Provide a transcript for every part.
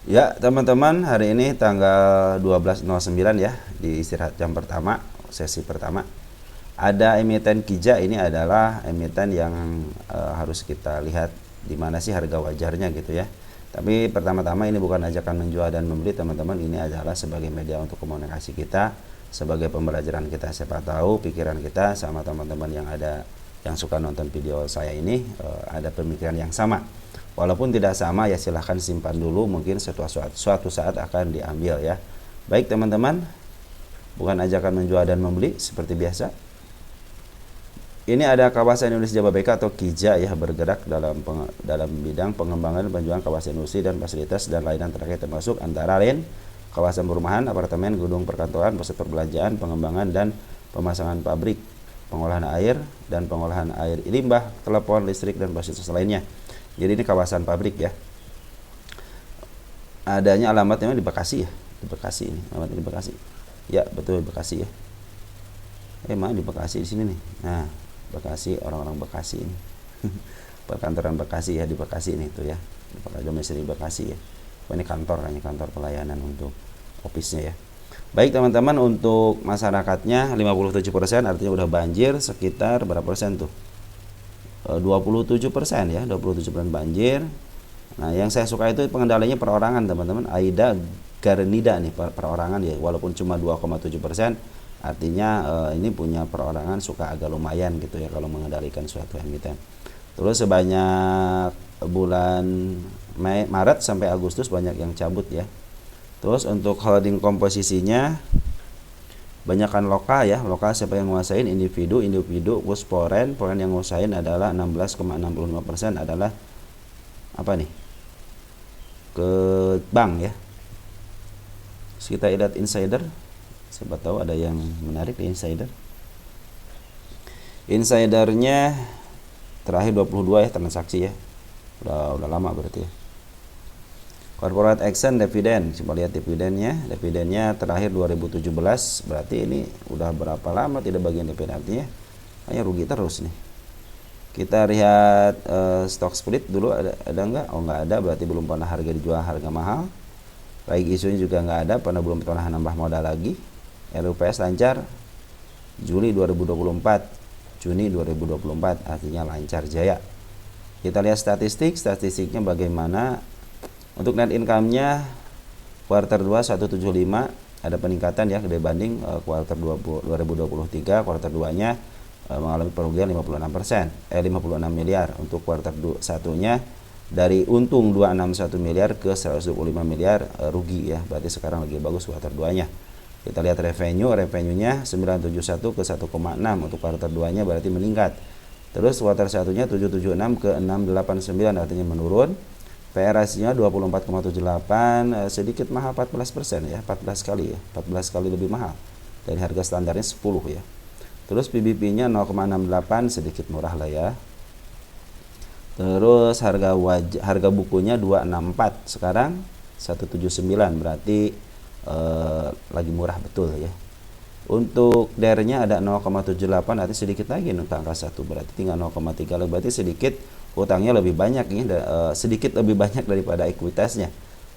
Ya, teman-teman, hari ini tanggal 12.09 ya, di istirahat jam pertama, sesi pertama. Ada emiten Kija, ini adalah emiten yang harus kita lihat di mana sih harga wajarnya gitu ya. Tapi pertama-tama ini bukan ajakan menjual dan membeli, teman-teman. Ini adalah sebagai media untuk komunikasi kita, sebagai pembelajaran kita. Siapa tahu pikiran kita sama teman-teman yang ada yang suka nonton video saya ini ada pemikiran yang sama. Walaupun tidak sama ya silahkan simpan dulu, mungkin suatu saat akan diambil ya. Baik teman-teman, bukan ajakan menjual dan membeli seperti biasa. Ini ada kawasan Indonesia Jababeka atau KIJA ya, bergerak dalam bidang pengembangan dan penjualan kawasan industri dan fasilitas dan layanan terkait, termasuk antara lain kawasan perumahan, apartemen, gedung perkantoran, pusat perbelanjaan, pengembangan dan pemasangan pabrik, pengolahan air dan pengolahan air limbah, telepon, listrik dan fasilitas lainnya. Jadi ini kawasan pabrik ya. Adanya alamatnya di Bekasi ya, di Bekasi ini, alamatnya di Bekasi. Ya betul, Bekasi ya. Emang di Bekasi di sini nih. Nah, Bekasi, orang-orang Bekasi ini. Perkantoran Bekasi ya, di Bekasi ini tuh ya. Di domisili Bekasi ya. Ini kantor, hanya kantor pelayanan untuk office-nya ya. Baik teman-teman, untuk masyarakatnya 57%, artinya udah banjir sekitar berapa persen tuh? 27% ya, 27% banjir. Nah, yang saya suka itu pengendaliannya perorangan teman-teman. Aida Garnida nih perorangan ya, walaupun cuma 2,7%, artinya ini punya perorangan suka agak lumayan gitu ya kalau mengendalikan suatu emiten. Terus sebanyak bulan Maret sampai Agustus banyak yang cabut ya. Terus untuk holding komposisinya banyakkan lokal ya, lokal siapa yang nguasain? Individu. Terus foreign yang nguasain adalah 16,65% adalah apa nih? Ke bank ya. Terus kita lihat insider, siapa tahu ada yang menarik di insider. Insidernya terakhir 22 ya transaksi ya, udah lama berarti ya. Corporate action dividend, coba lihat dividennya terakhir 2017, berarti ini udah berapa lama tidak bagian dividen, artinya hanya rugi terus nih. Kita lihat stock split dulu, ada nggak? Oh nggak ada, berarti belum pernah harga dijual harga mahal. Baik isunya juga nggak ada, pernah belum pernah nambah modal lagi. RUPS lancar Juni 2024, Juni 2024, artinya lancar jaya. Kita lihat statistiknya bagaimana. Untuk net income-nya kuartal 2 175 ada peningkatan ya dibanding kuartal 2023. Kuartal 2-nya mengalami kerugian 56%, 56 miliar. Untuk kuartal 1-nya dari untung 261 miliar ke 125 miliar rugi ya. Berarti sekarang lagi bagus kuartal 2-nya. Kita lihat revenue-nya 971 ke 1,6. Untuk kuartal 2-nya berarti meningkat. Terus kuartal 1-nya 776 ke 689, artinya menurun. PRS-nya 24,78, sedikit mahal 14% ya, 14 kali ya, 14 kali lebih mahal dari harga standarnya 10 ya. Terus PBP-nya 0,68, sedikit murah lah ya. Terus harga bukunya 264, sekarang 179, berarti lagi murah betul ya. Untuk DER-nya ada 0,78, artinya sedikit lagi untuk angka 1, berarti tinggal 0,3, berarti sedikit utangnya lebih banyak ya, sedikit lebih banyak daripada ekuitasnya.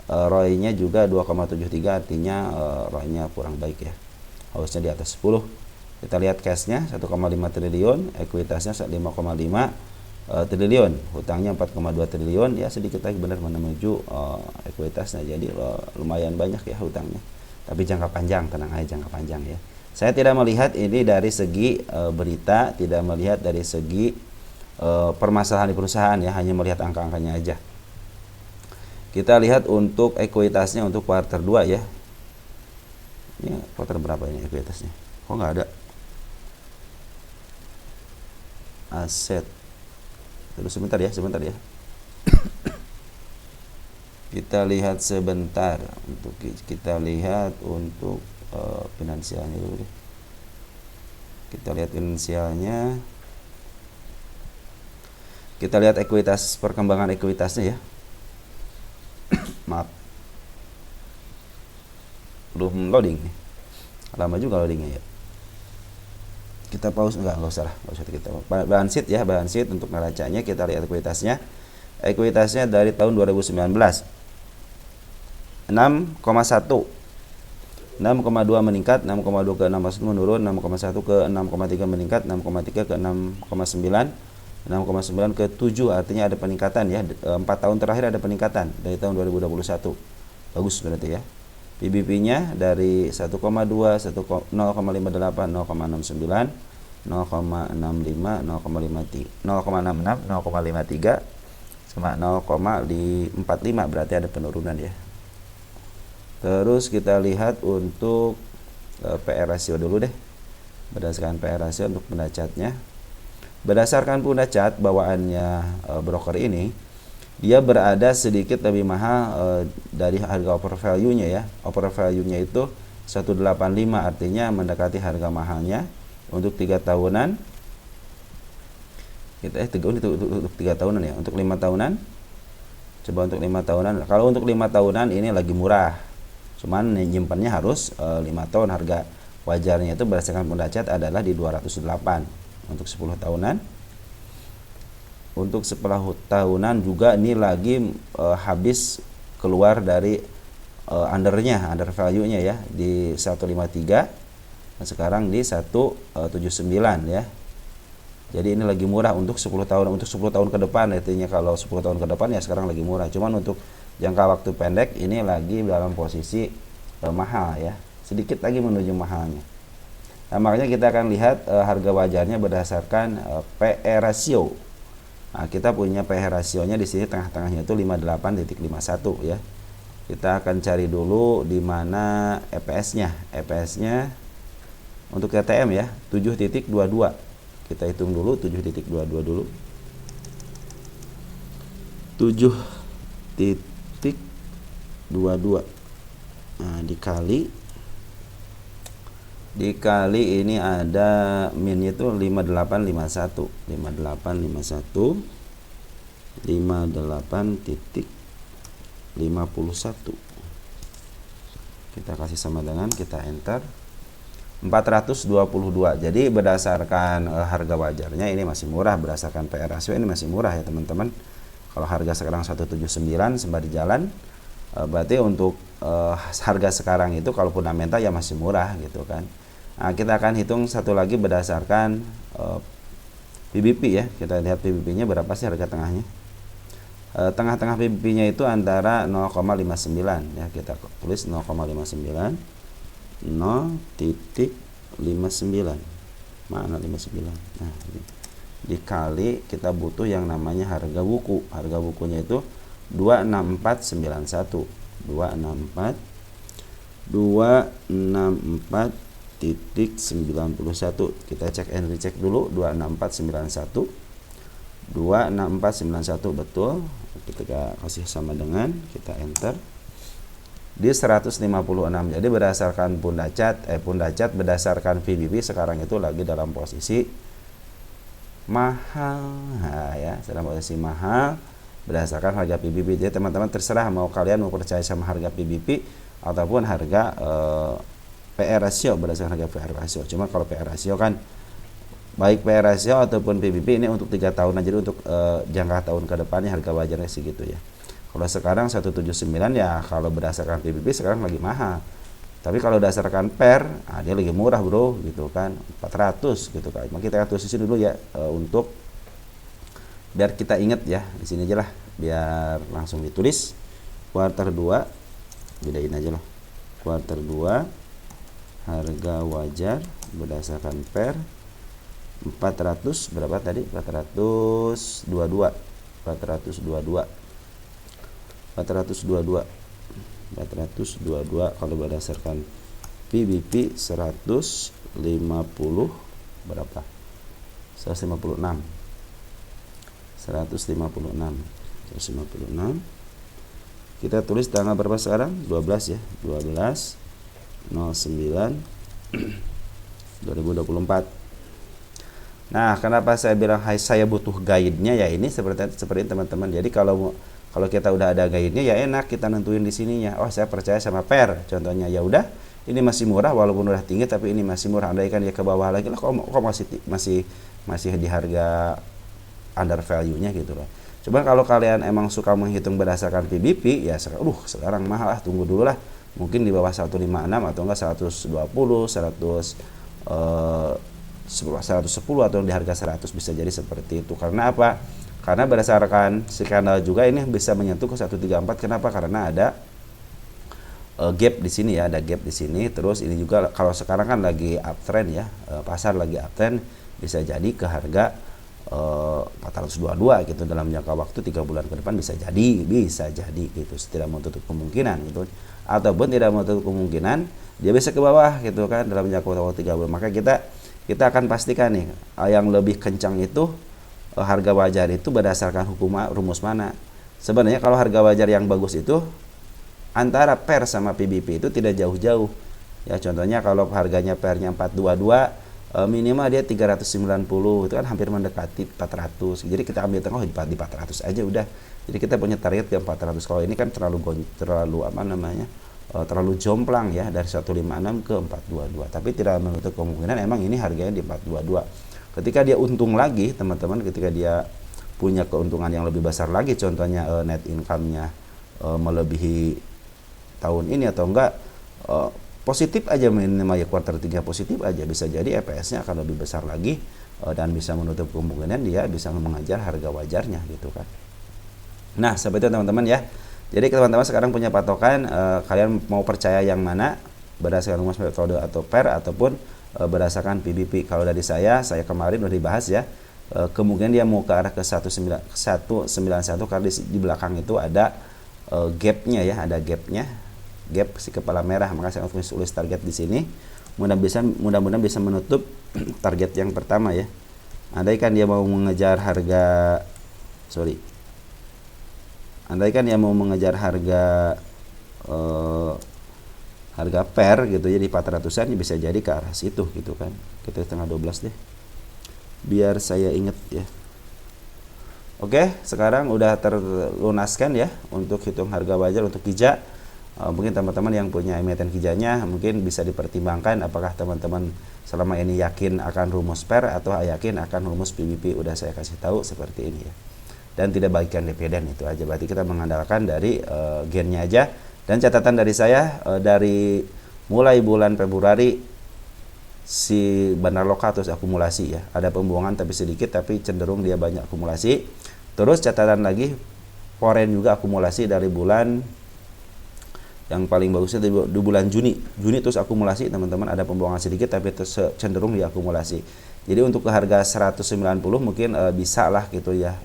ROI-nya juga 2,73, artinya ROI-nya kurang baik ya, harusnya di atas 10. Kita lihat cash-nya 1,5 triliun, ekuitasnya 5,5 triliun, hutangnya 4,2 triliun ya, sedikit lagi benar menuju ekuitasnya, jadi lumayan banyak ya hutangnya. Tapi jangka panjang, tenang aja, jangka panjang ya. Saya tidak melihat ini dari segi berita, tidak melihat dari segi permasalahan di perusahaan ya, hanya melihat angka-angkanya aja. Kita lihat untuk ekuitasnya untuk kuartal 2 ya. Ini kuartal berapa ini ekuitasnya? Kok nggak ada? Aset. Terus sebentar ya. Kita lihat sebentar, kita lihat untuk finansialnya dulu deh. Kita lihat finansialnya. Kita lihat ekuitas, perkembangan ekuitasnya ya. Maaf, belum loading nih, lama juga loadingnya ya. Kita pause, enggak usah kita balance sheet ya, balance sheet untuk neracanya. Kita lihat ekuitasnya dari tahun 2019. 6,1. 6,2 meningkat, 6,2 ke 6,1 menurun, 6,1 ke 6,3 meningkat, 6,3 ke 6,9, 6,9 ke 7, artinya ada peningkatan ya. 4 tahun terakhir ada peningkatan dari tahun 2021. Bagus berarti ya. PBB-nya dari 1,2, 0,58, 0,69, 0,65, 0,66, 0,53 sama 0,45, berarti ada penurunan ya. Terus kita lihat untuk PR ratio dulu deh. Berdasarkan PR ratio untuk pendacatnya. Berdasarkan pendacat bawaannya broker ini, dia berada sedikit lebih mahal dari harga offer value-nya ya. Offer value-nya itu 185, artinya mendekati harga mahalnya untuk 3 tahunan. Kita untuk 3 tahunan ya. Untuk 5 tahunan. Coba untuk 5 tahunan. Kalau untuk 5 tahunan ini lagi murah. Cuman nyimpannya harus 5 tahun. Harga wajarnya itu berdasarkan pendacat adalah di 208 untuk 10 tahunan. Untuk 10 tahunan juga ini lagi habis keluar dari under value-nya ya, di 153. Nah, sekarang di 179 ya. Jadi ini lagi murah untuk 10 tahun. Untuk 10 tahun ke depan, artinya kalau 10 tahun ke depan ya sekarang lagi murah. Cuman untuk jangka waktu pendek ini lagi dalam posisi mahal ya. Sedikit lagi menuju mahalnya. Nah, makanya kita akan lihat harga wajarnya berdasarkan PE ratio. Nah, kita punya PE rasionya di sini tengah-tengahnya itu 58.51 ya. Kita akan cari dulu di mana EPS-nya. EPS-nya untuk TTM ya, 7.22. Kita hitung dulu 7.22 dulu. 7.22. Nah, dikali ini ada minnya itu 5851 58.51. Kita kasih sama dengan, kita enter 422. Jadi berdasarkan harga wajarnya ini masih murah, berdasarkan PR ratio ini masih murah ya teman-teman. Kalau harga sekarang 179 sembari jalan, berarti untuk harga sekarang itu kalau fundamental ya masih murah gitu kan. Nah, kita akan hitung satu lagi berdasarkan PBP ya. Kita lihat PBP-nya berapa sih harga tengahnya. Tengah-tengah PBP-nya itu antara 0,59 ya. Kita tulis 0,59, 0.59. Mana 59? Nah, ini. Dikali kita butuh yang namanya harga buku. Harga bukunya itu 26491. 264.91. Kita cek and recheck dulu. 26491 betul. Kita kasih sama dengan, kita enter di 156. Jadi berdasarkan pundacat berdasarkan VBP sekarang itu lagi dalam posisi mahal. Nah, ya, dalam posisi mahal berdasarkan harga PBB. Jadi teman-teman terserah mau kalian mau percaya sama harga PBB ataupun harga PR ratio, berdasarkan harga PR ratio. Cuma kalau PR ratio kan baik PR ratio ataupun PBB ini untuk 3 tahunan, jadi untuk jangka tahun ke depannya harga wajarnya segitu ya. Kalau sekarang 179 ya, kalau berdasarkan PBB sekarang lagi mahal. Tapi kalau berdasarkan PR, dia lagi murah bro gitu kan, 400 gitu kan. Maka kita tulis di sini dulu ya, untuk biar kita ingat ya, di sini aja lah biar langsung ditulis. Kuartal 2 bedain aja lah. Kuartal 2 harga wajar berdasarkan PER 400 berapa tadi? 422 kalau berdasarkan PBP 150 berapa? 156 kita tulis tanggal berapa sekarang? 12 ya, 12/09 2024. Nah, kenapa saya bilang saya butuh guide-nya ya, ini seperti teman-teman. Jadi kalau kita udah ada guide-nya ya enak kita nentuin di sininya. Oh, saya percaya sama PER contohnya. Ya udah, ini masih murah walaupun udah tinggi, tapi ini masih murah. Andaikan dia ke bawah lagi lah, kok masih di harga under value-nya gitu loh. Cuman kalau kalian emang suka menghitung berdasarkan PBP ya sekarang mahal lah, tunggu dulu lah. Mungkin di bawah 156 atau enggak 120, 110 atau di harga 100 bisa jadi seperti itu. Karena apa? Karena berdasarkan skandal juga ini bisa menyentuh ke 134. Kenapa? Karena ada gap di sini ya, ada gap di sini. Terus ini juga kalau sekarang kan lagi uptrend ya, pasar lagi uptrend, bisa jadi ke harga 422 gitu dalam jangka waktu 3 bulan ke depan bisa jadi gitu, tidak menutup kemungkinan gitu, ataupun tidak menutup kemungkinan dia bisa ke bawah gitu kan dalam jangka waktu 3 bulan. Maka kita akan pastikan nih yang lebih kencang itu harga wajar itu berdasarkan rumus mana. Sebenarnya kalau harga wajar yang bagus itu antara PER sama PBP itu tidak jauh-jauh ya. Contohnya kalau harganya PER-nya 422, minimal dia 390, itu kan hampir mendekati 400. Jadi kita ambil tengah di 400 aja udah. Jadi kita punya target ke 400. Kalau ini kan terlalu jomplang ya, dari 156 ke 422. Tapi tidak menutup kemungkinan emang ini harganya di 422. Ketika dia untung lagi teman-teman, ketika dia punya keuntungan yang lebih besar lagi, contohnya net income-nya melebihi tahun ini atau enggak, positif aja minimal ya, kuartal 3 positif aja, bisa jadi EPS-nya akan lebih besar lagi dan bisa menutup kemungkinan dia bisa mengejar harga wajarnya gitu kan. Nah seperti itu teman-teman ya. Jadi teman-teman sekarang punya patokan, kalian mau percaya yang mana, berdasarkan rumus metode atau PER ataupun berdasarkan PBP. Kalau dari saya kemarin udah dibahas ya, kemungkinan dia mau ke arah ke 191 karena di belakang itu ada gapnya ya, ada gap si kepala merah. Maka saya tulis target di sini, mudah-mudahan bisa menutup target yang pertama ya. Andaikan dia mau mengejar harga harga PER gitu ya di 400-an, bisa jadi ke arah situ gitu kan. Kita tengah 12 deh biar saya ingat ya. Oke, sekarang udah terlunaskan ya untuk hitung harga wajar untuk kijak. Mungkin teman-teman yang punya emiten kijanya mungkin bisa dipertimbangkan apakah teman-teman selama ini yakin akan rumus PER atau yakin akan rumus PBP. Udah saya kasih tahu seperti ini ya. Dan tidak bagikan dividen, itu aja. Berarti kita mengandalkan dari gennya aja. Dan catatan dari saya, dari mulai bulan Februari si bandar lokal terus akumulasi ya. Ada pembuangan tapi sedikit, tapi cenderung dia banyak akumulasi. Terus catatan lagi, foreign juga akumulasi dari bulan, yang paling bagusnya di bulan Juni terus akumulasi teman-teman, ada pembuangan sedikit tapi terus cenderung diakumulasi. Jadi untuk ke harga 190 mungkin bisa lah gitu ya.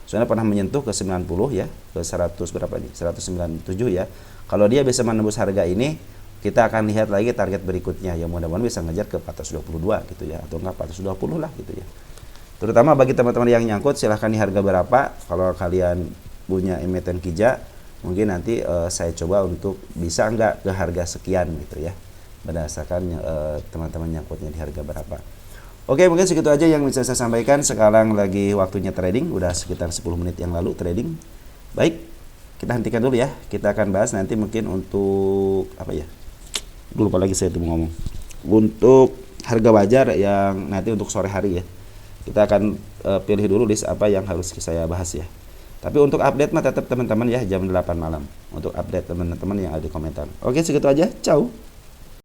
Soalnya pernah menyentuh ke 90 ya, ke 100 berapa nih? 197 ya. Kalau dia bisa menembus harga ini, kita akan lihat lagi target berikutnya ya, mudah-mudahan bisa ngejar ke 422 gitu ya, atau enggak 420 lah gitu ya. Terutama bagi teman-teman yang nyangkut, silahkan di harga berapa. Kalau kalian punya emiten kijak, mungkin nanti saya coba untuk bisa enggak ke harga sekian gitu ya, berdasarkan teman-teman nyangkutnya di harga berapa. Oke, mungkin segitu aja yang bisa saya sampaikan. Sekarang lagi waktunya trading, udah sekitar 10 menit yang lalu trading. Baik, kita hentikan dulu ya. Kita akan bahas nanti mungkin untuk apa ya, lupa lagi saya itu mau ngomong, untuk harga wajar yang nanti untuk sore hari ya. Kita akan pilih dulu list apa yang harus saya bahas ya. Tapi untuk update mah tetap teman-teman ya, jam 8 malam untuk update teman-teman yang ada di komentar. Oke, segitu aja. Ciao.